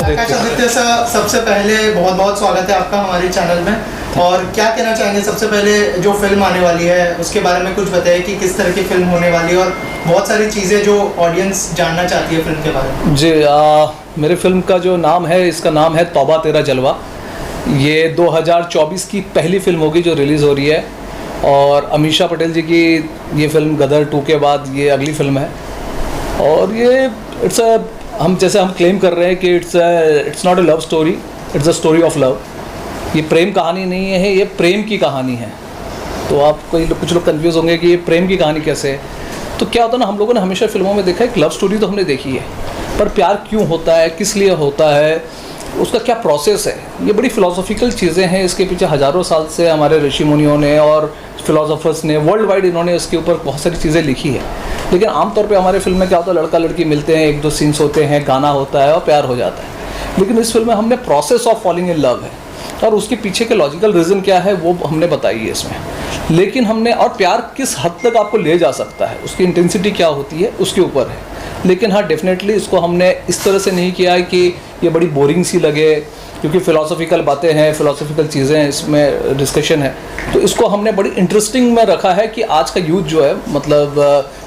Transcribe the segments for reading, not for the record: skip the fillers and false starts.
आकाश Aditya sir, सबसे पहले बहुत बहुत स्वागत है आपका हमारे चैनल में। और क्या कहना चाहेंगे, सबसे पहले जो फिल्म आने वाली है उसके बारे में कुछ बताइए कि किस तरह की फिल्म होने वाली है और बहुत सारी चीज़ें जो ऑडियंस जानना चाहती है फिल्म के बारे में। जी, मेरे फिल्म का जो नाम है, इसका नाम है तौबा तेरा जलवा। ये 2024 की पहली फिल्म होगी जो रिलीज़ हो रही है और अमीषा पटेल जी की ये फिल्म गदर 2 के बाद ये अगली फिल्म है। और ये हम क्लेम कर रहे हैं कि it's not a love story, it's a story of love. ये प्रेम कहानी नहीं है, ये प्रेम की कहानी है। तो आप कुछ लोग कंफ्यूज होंगे कि ये प्रेम की कहानी कैसे है। तो क्या होता है ना, हम लोगों ने हमेशा फिल्मों में देखा है कि लव स्टोरी तो हमने देखी है, पर प्यार क्यों होता है, किस लिए होता है, उसका क्या प्रोसेस है, ये बड़ी फ़िलोसॉफिकल चीज़ें हैं। इसके पीछे हज़ारों साल से हमारे ऋषि मुनियों ने और फिलोसोफर्स ने वर्ल्ड वाइड इन्होंने इसके ऊपर बहुत सारी चीज़ें लिखी है। लेकिन आमतौर पे हमारे फिल्म में क्या होता है, लड़का लड़की मिलते हैं, 1-2 सीन्स होते हैं, गाना होता है और प्यार हो जाता है। लेकिन इस फिल्म में हमने process of falling in love है और उसके पीछे के लॉजिकल रीज़न क्या है वो हमने बताई है इसमें। लेकिन हमने और प्यार किस हद तक आपको ले जा सकता है, उसकी इंटेंसिटी क्या होती है, उसके ऊपर है। लेकिन हाँ, डेफिनेटली इसको हमने इस तरह से नहीं किया है कि ये बड़ी बोरिंग सी लगे, क्योंकि फ़िलोसॉफिकल बातें हैं, फ़िलोसॉफिकल चीज़ें हैं, इसमें डिस्कशन है। तो इसको हमने बड़ी इंटरेस्टिंग में रखा है कि आज का यूथ जो है, मतलब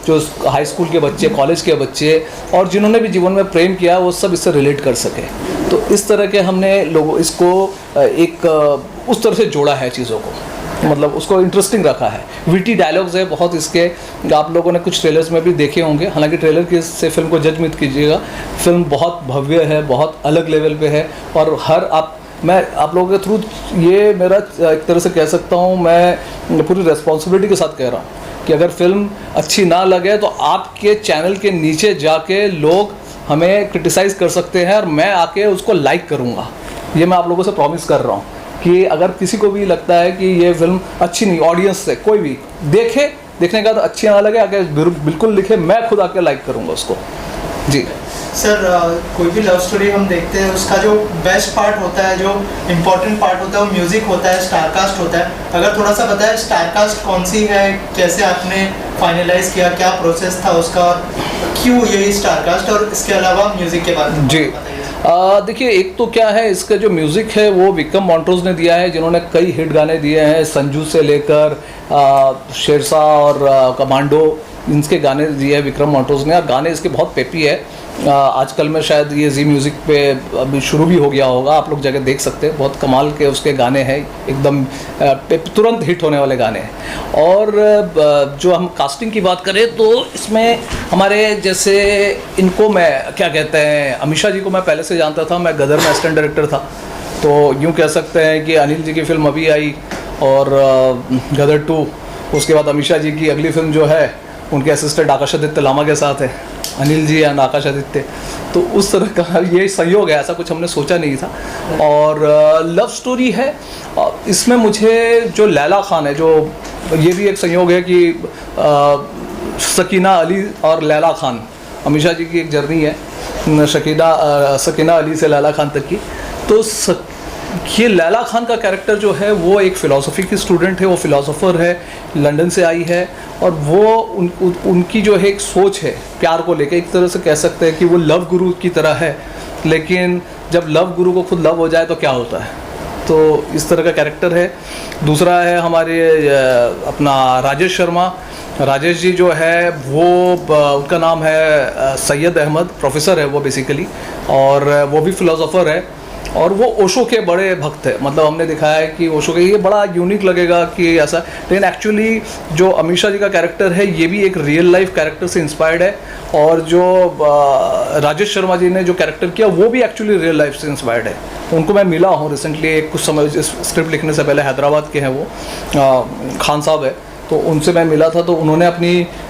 जो हाई स्कूल के बच्चे, कॉलेज के बच्चे और जिन्होंने भी जीवन में प्रेम किया वो सब इससे रिलेट कर सके। तो इस तरह के हमने लोगों इसको एक उस तरह से जोड़ा है चीज़ों को, मतलब उसको इंटरेस्टिंग रखा है। विटी डायलॉग्स है बहुत इसके, आप लोगों ने कुछ ट्रेलर्स में भी देखे होंगे, हालांकि ट्रेलर के से फिल्म को जज मत कीजिएगा। फिल्म बहुत भव्य है, बहुत अलग लेवल पे है और मैं आप लोगों के थ्रू ये मेरा एक तरह से कह सकता हूँ, मैं पूरी रिस्पॉन्सिबिलिटी के साथ कह रहा हूँ कि अगर फिल्म अच्छी ना लगे तो आपके चैनल के नीचे जाके लोग हमें क्रिटिसाइज़ कर सकते हैं और मैं आके उसको लाइक करूँगा। ये मैं आप लोगों से प्रॉमिस कर रहा हूँ कि अगर किसी को भी लगता है कि ये फिल्म अच्छी नहीं, ऑडियंस से कोई भी देखने का तो अच्छी ना लगे, आगे बिल्कुल लिखे, मैं खुद आके लाइक करूँगा उसको। जी सर, कोई भी लव स्टोरी हम देखते हैं, उसका जो बेस्ट पार्ट होता है, जो इम्पोर्टेंट पार्ट होता है, वो म्यूज़िक होता है, स्टारकास्ट होता है। अगर थोड़ा सा बताएं स्टारकास्ट कौन सी है, कैसे आपने फाइनलाइज किया, क्या प्रोसेस था उसका और क्यों यही स्टारकास्ट, और इसके अलावा म्यूज़िक के बारे में जी देखिए, एक तो क्या है, इसका जो म्यूज़िक है वो विक्रम मॉन्ट्रोज ने दिया है, जिन्होंने कई हिट गाने दिए हैं, संजू से लेकर शेरशाह और कमांडो, इनके गाने दिए हैं विक्रम मॉन्ट्रोज ने। और गाने इसके बहुत पेपी है। आजकल में शायद ये जी म्यूज़िक पे अभी शुरू भी हो गया होगा, आप लोग जाके देख सकते हैं। बहुत कमाल के उसके गाने हैं, एकदम तुरंत हिट होने वाले गाने हैं। और जो हम कास्टिंग की बात करें तो इसमें हमारे जैसे इनको मैं क्या कहते हैं, अमीषा जी को मैं पहले से जानता था, मैं गदर में असिस्टेंट डायरेक्टर था। तो यूँ कह सकते हैं कि अनिल जी की फिल्म अभी आई और गदर 2, उसके बाद अमीषा जी की अगली फिल्म जो है उनके असिस्टेंट आकाश आदित्य लामा के साथ है, अनिल जी एंड आकाश आदित्य। तो उस तरह का ये संयोग है, ऐसा कुछ हमने सोचा नहीं था। और लव स्टोरी है इसमें। मुझे जो लैला खान है, जो ये भी एक संयोग है कि सकीना अली और लैला खान, अमीषा जी की एक जर्नी है सकीना अली से लैला खान तक की। तो ये लैला खान का कैरेक्टर जो है वो एक फ़िलासफ़ी की स्टूडेंट है, वो फ़िलासफ़र है, लंदन से आई है और वो उनकी जो है एक सोच है प्यार को लेकर, एक तरह से कह सकते हैं कि वो लव गुरु की तरह है। लेकिन जब लव गुरु को खुद लव हो जाए तो क्या होता है, तो इस तरह का कैरेक्टर है। दूसरा है हमारे अपना राजेश शर्मा। राजेश जी जो है वो उनका नाम है सैयद अहमद, प्रोफेसर है वो बेसिकली, और वो भी फ़िलासफ़र है और वो ओशो के बड़े भक्त है। मतलब हमने दिखाया है कि ओशो के, ये बड़ा यूनिक लगेगा कि ऐसा, लेकिन एक्चुअली जो अमीषा जी का कैरेक्टर है ये भी एक रियल लाइफ कैरेक्टर से इंस्पायर्ड है। और जो राजेश शर्मा जी ने जो कैरेक्टर किया वो भी एक्चुअली रियल लाइफ से इंस्पायर्ड है। उनको मैं मिला हूँ रिसेंटली, कुछ समय स्क्रिप्ट लिखने से पहले, हैदराबाद के हैं वो, खान साहब है, तो उनसे मैं मिला था। तो उन्होंने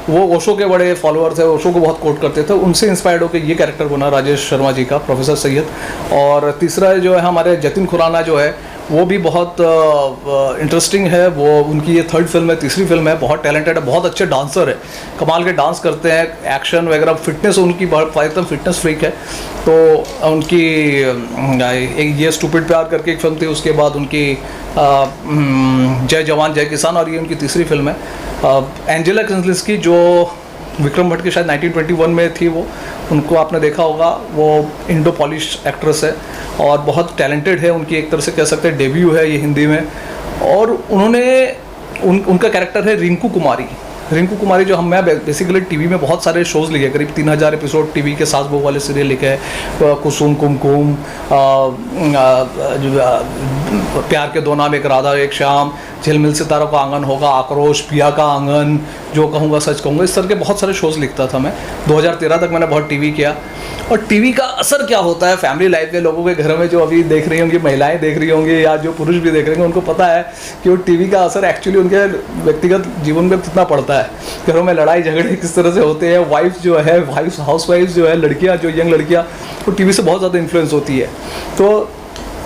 वो ओशो के बड़े फॉलोअर थे, ओशो को बहुत कोट करते थे, उनसे इंस्पायर्ड होकर ये कैरेक्टर बना राजेश शर्मा जी का, प्रोफेसर सैयद। और तीसरा जो है हमारे जतिन खुराना जो है वो भी बहुत इंटरेस्टिंग है। वो उनकी ये 3rd फिल्म है, तीसरी फिल्म है, बहुत टैलेंटेड है, बहुत अच्छे डांसर है, कमाल के डांस करते हैं, एक्शन वगैरह, फिटनेस उनकी एकदम फिटनेस फ्रीक है। तो उनकी ये स्टूपिड प्यार करके एक फिल्म थी, उसके बाद उनकी जय जवान जय किसान, और ये उनकी तीसरी फिल्म है। एंजेला किंसली की जो विक्रम भट्ट की शायद 1921 में थी वो, उनको आपने देखा होगा, वो इंडो पॉलिश एक्ट्रेस है और बहुत टैलेंटेड है, उनकी एक तरह से कह सकते हैं डेब्यू है ये हिंदी में। और उन्होंने उनका कैरेक्टर है रिंकू कुमारी। रिंकू कुमारी जो मैं बेसिकली टीवी में बहुत सारे शोज़ लिखे, करीब 3000 एपिसोड टीवी के सास बहू वाले सीरियल लिखे हैं, कुसुम कुमकुम, प्यार के दो नाम, एक राधा एक श्याम, झिलमिल सितारों का आंगन होगा, आक्रोश, पिया का आंगन, जो कहूँगा सच कहूँगा, इस तरह के बहुत सारे शोज़ लिखता था मैं। 2013 तक मैंने बहुत टीवी किया। और टीवी का असर क्या होता है फैमिली लाइफ के लोगों के घरों में, जो अभी देख रही होंगी महिलाएं देख रही होंगी या जो पुरुष भी देख रहे होंगे, उनको पता है कि वो टीवी का असर एक्चुअली उनके व्यक्तिगत जीवन में कितना पड़ता है। घरों में लड़ाई झगड़े किस तरह से होते हैं, वाइफ जो है, हाउस वाइफ जो है, लड़कियाँ जो यंग लड़कियाँ, वो टीवी से बहुत ज़्यादा इन्फ्लुएंस होती है। तो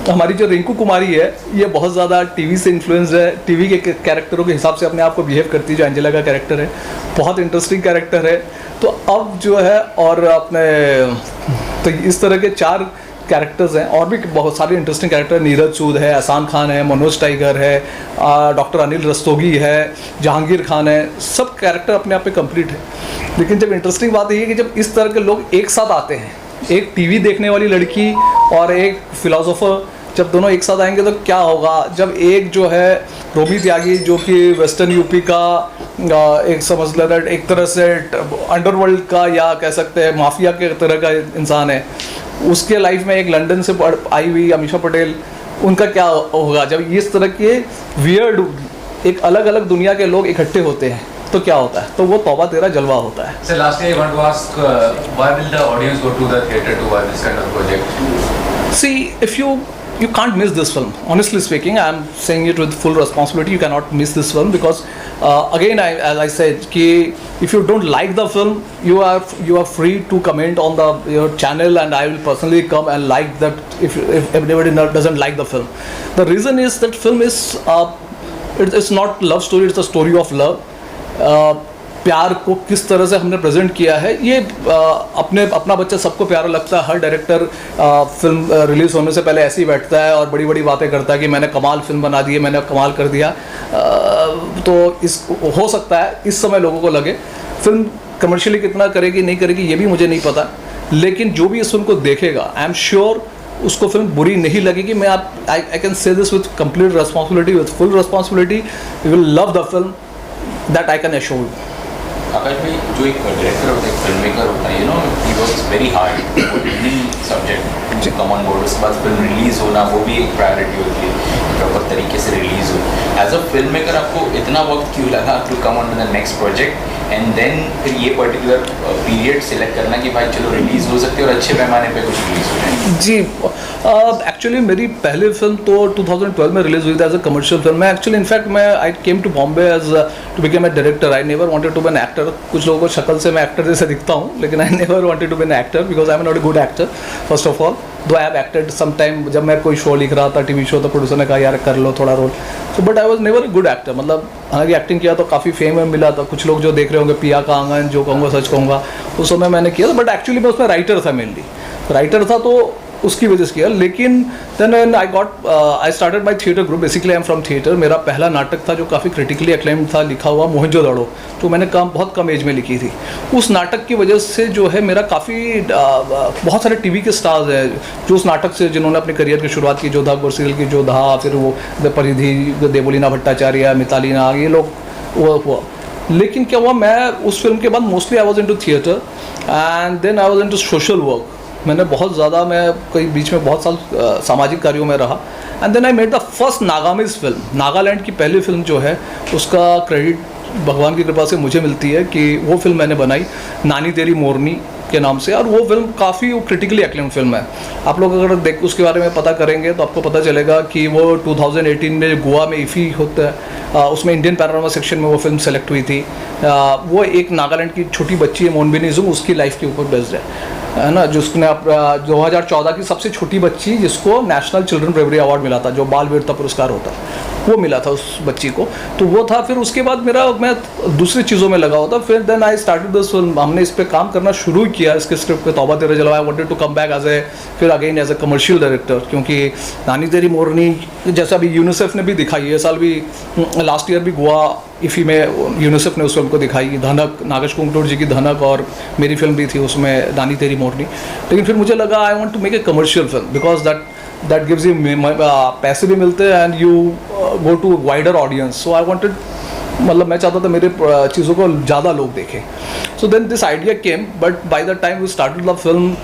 हमारी जो रिंकू कुमारी है ये बहुत ज़्यादा टीवी से इन्फ्लुएंस है, टीवी के कैरेक्टरों के हिसाब से अपने आप को बिहेव करती है। जो एंजेला का कैरेक्टर है बहुत इंटरेस्टिंग कैरेक्टर है। तो अब जो है और अपने तो इस तरह के 4 कैरेक्टर्स हैं, और भी बहुत सारे इंटरेस्टिंग कैरेक्टर, नीरज सूद है, एहसान खान है, मनोज टाइगर है, डॉक्टर अनिल रस्तोगी है, जहांगीर खान है, सब कैरेक्टर अपने आप में कंप्लीट है। लेकिन जब इंटरेस्टिंग बात ये है कि जब इस तरह के लोग एक साथ आते हैं, एक टीवी देखने वाली लड़की और एक फिलोसोफर, जब दोनों एक साथ आएंगे तो क्या होगा। जब एक जो है रोमी त्यागी जो कि वेस्टर्न यूपी का एक समझ लेना एक तरह से अंडरवर्ल्ड का या कह सकते हैं माफिया के तरह का इंसान है, उसके लाइफ में एक लंदन से आई हुई अमीषा पटेल, उनका क्या होगा जब इस तरह के वियर्ड एक अलग अलग दुनिया के लोग इकट्ठे होते हैं तो क्या होता है। तो वो तौबा तेरा जलवा होता है। So lastly, I want to ask, why will the audience go to the theatre to watch this kind of project? See, if you can't miss this film. Honestly speaking, I am saying it with full responsibility. You cannot miss this film because, again, as I said, कि if you don't like the film, you are free to comment on your channel, and I will personally come and like that if anybody doesn't like the film. The reason is that film is it's not love story. It's a story of love. प्यार को किस तरह से हमने present किया है, ये अपना बच्चा सबको प्यारा लगता है। हर डायरेक्टर फिल्म रिलीज़ होने से पहले ऐसे ही बैठता है और बड़ी बड़ी बातें करता है कि मैंने कमाल फिल्म बना दी है, मैंने कमाल कर दिया। तो हो सकता है इस समय लोगों को लगे फिल्म कमर्शियली कितना करेगी नहीं करेगी ये भी मुझे नहीं पता, लेकिन जो भी इस फिल्म को देखेगा आई एम श्योर उसको फिल्म बुरी नहीं लगेगी। मैं I can say this with complete responsibility, with full responsibility, you will love the film, that I can assure you. Akash भाई, जो एक डायरेक्टर होता है, एक फिल्म मेकर होता है, he works very hard for any subject to come on board. उसके बाद फिल्म रिलीज़ होना वो भी एक प्रायोरिटी होती है, प्रॉपर तरीके से रिलीज़ हो। एज अ फिल्म मेकर आपको इतना वक्त क्यों लगा to come on to the next project and then फिर ये पर्टिकुलर पीरियड सिलेक्ट करना कि भाई चलो रिलीज़ हो सकती है और अच्छे पैमाने पे कुछ रिलीज़ हो जाए? जी, एक्चुअली मेरी पहली फिल्म तो 2012 में रिलीज़ हुई थी एज अ कमर्शियल फिल्म। मैं एक्चुअली इनफैक्ट मैं I came to Bombay as to become a director. I never wanted to be an actor. कुछ लोगों को शक्ल से मैं एक्टर जैसे दिखता हूँ, लेकिन I never wanted to be an actor because I am not a good actor first of all. Though I have acted some time, जब मैं कोई शो लिख रहा था, टीवी शो, तो प्रोड्यूसर ने कहा यार कर लो थोड़ा रोल, तो but I was never a good actor. मतलब हालांकि एक्टिंग किया तो काफ़ी फेम में मिला था। कुछ लोग जो देख रहे होंगे पिया का आंगन, जो कहूँगा सच कहूँगा, उस समय मैंने किया था, बट एक्चुअली मैं उसमें राइटर था, मेनली राइटर था, तो उसकी वजह से किया। लेकिन then I started my theatre group. Basically I am from theatre. मेरा पहला नाटक था जो काफ़ी क्रिटिकली एक्लेम्ड था, लिखा हुआ मोहनजोदड़ो, जो मैंने बहुत कम एज में लिखी थी। उस नाटक की वजह से जो है मेरा काफ़ी बहुत सारे टीवी के स्टार्स हैं जो उस नाटक से जिन्होंने अपने करियर की शुरुआत की, जोधा अकबर सीरियल की जोधा, फिर वो परिधि, देवोलीना भट्टाचार्य, मिताली नाग, ये लोग वो हुआ। लेकिन क्या हुआ, मैं उस फिल्म के बाद mostly I was into theatre and then I was into social work. मैंने बहुत ज़्यादा, मैं कई बीच में बहुत साल सामाजिक कार्यों में रहा and then I made the first Nagamese film. Nagaland की पहली फिल्म जो है उसका क्रेडिट भगवान की कृपा से मुझे मिलती है कि वो फिल्म मैंने बनाई नानी तेरी मोरनी के नाम से, और वो फिल्म काफ़ी क्रिटिकली एक्लेम्ड फिल्म है। आप लोग अगर उसके बारे में पता करेंगे तो आपको पता चलेगा कि वो 2018 में गोवा में इफ़ी होता है, उसमें इंडियन पैनोरामा सेक्शन में वो फिल्म सेलेक्ट हुई थी। वो एक नागालैंड की छोटी बच्ची है मोनबिनी जुंग, उसकी लाइफ के ऊपर बेस्ड है ना, जिसने 2014 की सबसे छोटी बच्ची जिसको नेशनल चिल्ड्रन ब्रेवरी अवार्ड मिला था, जो बाल वीरता पुरस्कार होता है, वो मिला था उस बच्ची को, तो वो था। फिर उसके बाद मैं दूसरी चीज़ों में लगा हुआ था। फिर then I started this film, हमने इस पर काम करना शुरू किया, इसके स्क्रिप्ट पे, Tauba Tera Jalwa. I wanted to come back फिर again as a commercial director, क्योंकि नानी तेरी मोरनी जैसा अभी यूनिसेफ ने भी दिखाई है, साल भी लास्ट ईयर भी गोवा इफ़ी में यूनिसेफ ने उस फिल्म को दिखाई, धनक, नागेश कुंगटोर जी की धनक, और मेरी फिल्म भी थी उसमें नानी तेरी मोरनी। लेकिन फिर मुझे लगा I want to make a commercial film, because that gives you पैसे भी मिलते हैं and you go to wider audience. So I wanted, मतलब मैं चाहता था मेरे चीज़ों को ज़्यादा लोग देखें। So then this idea came, but by the time we started the film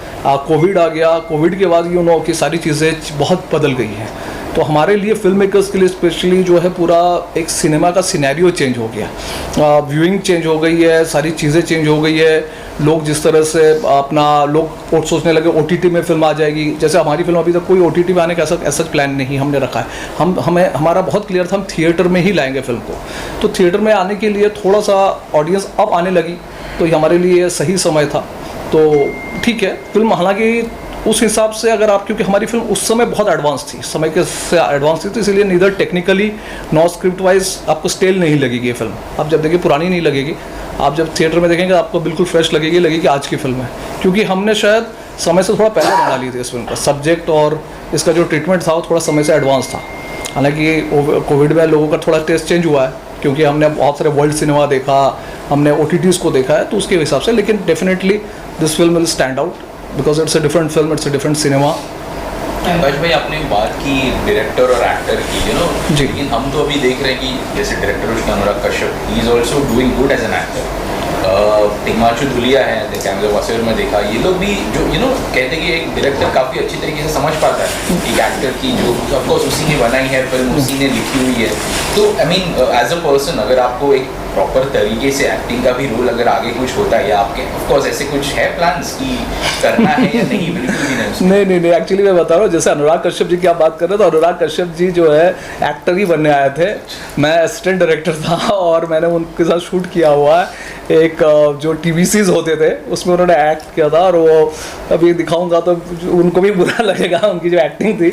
Covid आ गया। कोविड के बाद यू नो कि सारी चीज़ें बहुत बदल गई हैं, तो हमारे लिए फिल्म मेकर्स के लिए स्पेशली जो है पूरा एक सिनेमा का सिनेरियो चेंज हो गया, व्यूइंग चेंज हो गई है, सारी चीज़ें चेंज हो गई है। लोग जिस तरह से अपना लोग सोचने लगे OTT में फिल्म आ जाएगी, जैसे हमारी फिल्म अभी तक कोई OTT में आने का ऐसा प्लान नहीं हमने रखा है। हमारा बहुत क्लियर था, हम थिएटर में ही लाएंगे फिल्म को। तो थिएटर में आने के लिए थोड़ा सा ऑडियंस अब आने लगी, तो ये हमारे लिए सही समय था। तो ठीक है, फिल्म हालांकि उस हिसाब से अगर आप, क्योंकि हमारी फिल्म उस समय बहुत एडवांस थी, समय के से एडवांस थी, तो इसीलिए नीदर टेक्निकली नॉ स्क्रिप्ट वाइज आपको स्टेल नहीं लगेगी ये फिल्म। आप जब देखिए पुरानी नहीं लगेगी, आप जब थिएटर में देखेंगे आपको बिल्कुल फ्रेश लगेगी आज की फिल्म है, क्योंकि हमने शायद समय से थोड़ा पहले बना ली थी इस फिल्म का सब्जेक्ट, और इसका जो ट्रीटमेंट था वो थोड़ा समय से एडवांस था। हालांकि कोविड में लोगों का थोड़ा टेस्ट चेंज हुआ है, क्योंकि हमने बहुत सारे वर्ल्ड सिनेमा देखा, हमने OTTs को देखा है, तो उसके हिसाब से। लेकिन definitely this film will stand out because it's a different film, it's a different cinema. Akash भाई, आपने बात की डायरेक्टर और एक्टर की, यू नो जी। लेकिन हम तो अभी देख रहे हैं कि जैसे डायरेक्टर उसका Anurag Kashyap, he is also doing good as an actor. Tigmanshu Dhulia है, द कैंगो वासेर में देखा, ये लोग भी जो यू नो कहते हैं कि एक डायरेक्टर काफ़ी अच्छी तरीके से समझ पाता है एक एक्टर की, जो ऑफकोर्स उसी ने बनाई है फिल्म, उसी ने लिखी हुई है। तो I mean as a person, अगर आपको एक प्रॉपर तरीके से एक्टिंग का भी रोल अगर आगे कुछ होता है, या आपके ऑफकोर्स ऐसे कुछ है प्लान्स कि करना है या नहीं? बिल्कुल भी नहीं। नहीं, एक्चुअली मैं बता रहा हूँ, जैसे अनुराग कश्यप जी की आप बात कर रहे हो, तो अनुराग कश्यप जी जो है एक्टर ही बनने आए थे। मैं असिस्टेंट डायरेक्टर था और मैंने उनके साथ शूट किया हुआ है। एक जो TVCs होते थे उसमें उन्होंने एक्ट किया था, और वो अभी दिखाऊंगा तो उनको भी बुरा लगेगा, उनकी जो एक्टिंग थी।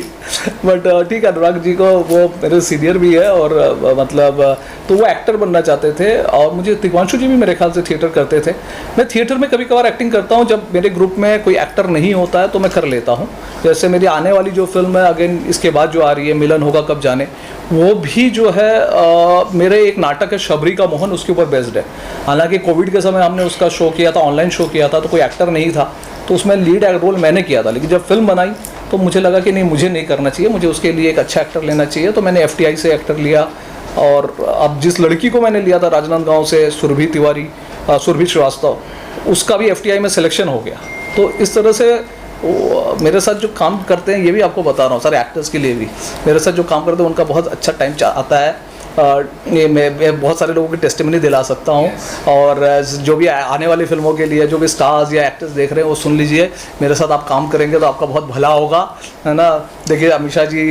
बट ठीक है, अनुराग जी को, वो मेरे सीनियर भी है, और मतलब तो वो एक्टर बनना चाहते थे। और मुझे टिग्मांशु जी भी मेरे ख्याल से थिएटर करते थे। मैं थिएटर में कभी कभार एक्टिंग करता हूँ, जब मेरे ग्रुप में कोई एक्टर नहीं होता है तो मैं कर लेता हूँ। जैसे मेरी आने वाली जो फिल्म है अगेन इसके बाद जो आ रही है, मिलन होगा कब जाने, वो भी जो है मेरे एक नाटक है शबरी का मोहन, उसके ऊपर बेस्ड है। हालांकि कोविड के समय हमने उसका शो किया था, ऑनलाइन शो किया था, तो कोई एक्टर नहीं था, तो उसमें लीड रोल मैंने किया था। लेकिन जब फिल्म बनाई तो मुझे लगा कि नहीं, मुझे नहीं करना चाहिए, मुझे उसके लिए एक अच्छा एक्टर लेना चाहिए। तो मैंने FTI से एक्टर लिया, और अब जिस लड़की को मैंने लिया था राजनांदगांव से, सुरभि श्रीवास्तव, उसका भी FTI में सिलेक्शन हो गया। तो इस तरह से मेरे साथ जो काम करते हैं, ये भी आपको बता रहा हूँ, सारे एक्टर्स के लिए भी मेरे साथ जो काम करते हैं उनका बहुत अच्छा टाइम आता है। ये मैं बहुत सारे लोगों की टेस्टिमनी दिला सकता हूँ। और जो भी आने वाली फिल्मों के लिए जो भी स्टार्स या एक्टर्स देख रहे हैं वो सुन लीजिए, मेरे साथ आप काम करेंगे तो आपका बहुत भला होगा, है ना। देखिए अमीषा जी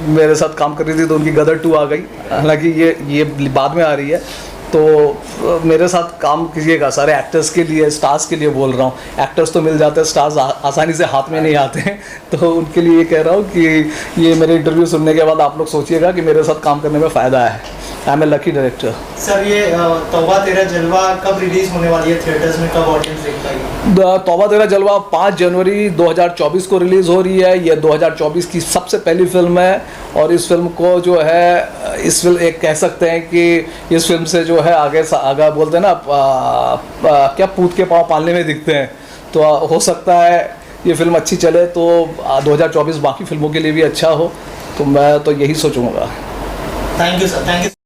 मेरे साथ काम कर रही थी तो उनकी गदर 2 आ गई, हालांकि ये बाद में आ रही है। तो मेरे साथ काम कीजिएगा, सारे एक्टर्स के लिए, स्टार्स के लिए बोल रहा हूँ। एक्टर्स तो मिल जाते हैं, स्टार्स आसानी से हाथ में नहीं आते हैं, तो उनके लिए ये कह रहा हूँ कि ये मेरे इंटरव्यू सुनने के बाद आप लोग सोचिएगा कि मेरे साथ काम करने में फ़ायदा है। I am a lucky director. Sir, ये तौबा तेरा जलवा कब रिलीज होने वाली है थिएटर्स में, कब ऑडियंस देख पाएगी? तौबा तेरा जलवा 5 जनवरी 2024 को रिलीज़ हो रही है। ये 2024 की सबसे पहली फिल्म है, और इस फिल्म को जो है, इस फिल्म एक कह सकते हैं कि इस फिल्म से जो है आगे बोलते हैं ना, क्या पूत के पाँव पालने में दिखते हैं, तो हो सकता है ये फिल्म अच्छी चले तो 2024 बाकी फिल्मों के लिए भी अच्छा हो, तो मैं तो यही सोचूंगा। Thank you sir, thank you.